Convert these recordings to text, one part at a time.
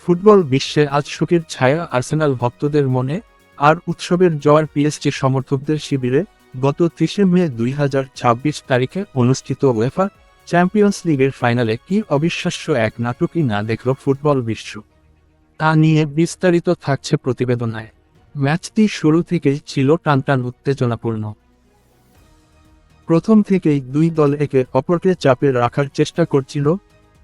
Football বিশ্বে আজ শোকের ছায়া আর্সেনাল ভক্তদের মনে, আর উৎসবের জোয়ার পিএসজি সমর্থকদের শিবিরে। গত 30 মে 2026 তারিখে অনুষ্ঠিত উয়েফা চ্যাম্পিয়ন্স লিগের ফাইনালে কি অবিশ্বাস্য এক নাটকই না দেখল ফুটবল বিশ্ব, তা নিয়ে বিস্তারিত থাকছে প্রতিবেদনায়। ম্যাচটি শুরু থেকেই ছিল টানটান উত্তেজনাপূর্ণ। প্রথম থেকেই দুই দল একে অপরকে চাপে রাখার চেষ্টা করছিল।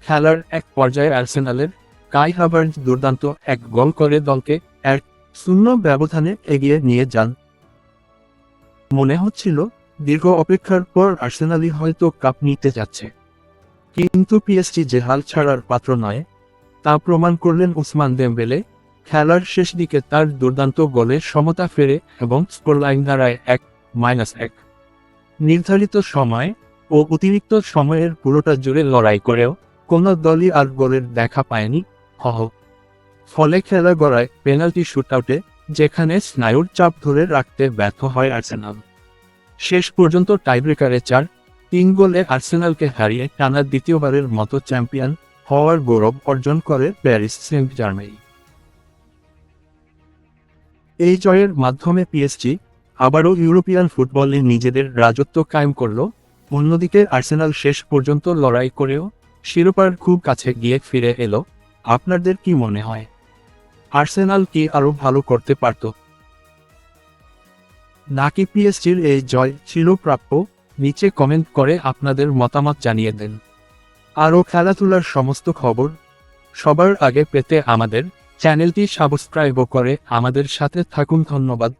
খেলার এক পর্যায়ে আর্সেনালের কাই হাভার্টজ দুর্দান্ত এক গোল করে দলকে 1-0 ব্যবধানে এগিয়ে নিয়ে যান। মনে হচ্ছিল দীর্ঘ অপেক্ষার পর আর্সেনালই হয়তো কাপ নিতে যাচ্ছে, কিন্তু পিএসজি যে হাল ছাড়ার পাত্র নয় তা প্রমাণ করলেন ওসমান দেমবেলে। খেলার শেষ দিকে তার দুর্দান্ত গোলে সমতা ফেরে এবং স্কোরলাইন দাঁড়ায় 1-1। নির্ধারিত সময় ও অতিরিক্ত সময়ের পুরোটা জুড়ে লড়াই করেও কোনো দলই আর গোলের দেখা পায়নি। ফলে খেলা গড়ায় পেনাল্টি শুটআউটে, যেখানে স্নায়ুর চাপ ধরে রাখতে ব্যর্থ হয় আর্সেনাল। শেষ পর্যন্ত টাইব্রেকারে 4-3 গোলে আর্সেনালকে হারিয়ে টানা দ্বিতীয়বারের মতো চ্যাম্পিয়ন হওয়ার গৌরব অর্জন করে প্যারিস সেন্ট-জার্মেই। এই জয়ের মাধ্যমে পিএসজি আবারও ইউরোপিয়ান ফুটবলে নিজেদের রাজত্ব কায়েম করল। অন্যদিকে আর্সেনাল শেষ পর্যন্ত লড়াই করেও শিরোপার খুব কাছে গিয়ে ফিরে এলো। আপনাদের কি মনে হয়, আর্সেনাল কি আরও ভালো করতে পারত, নাকি পিএসজির এই জয় ছিল প্রাপ্য? নিচে কমেন্ট করে আপনাদের মতামত জানিয়ে দেন। আরও খেলাধুলার সমস্ত খবর সবার আগে পেতে আমাদের চ্যানেলটি সাবস্ক্রাইব করে আমাদের সাথে থাকুন। ধন্যবাদ।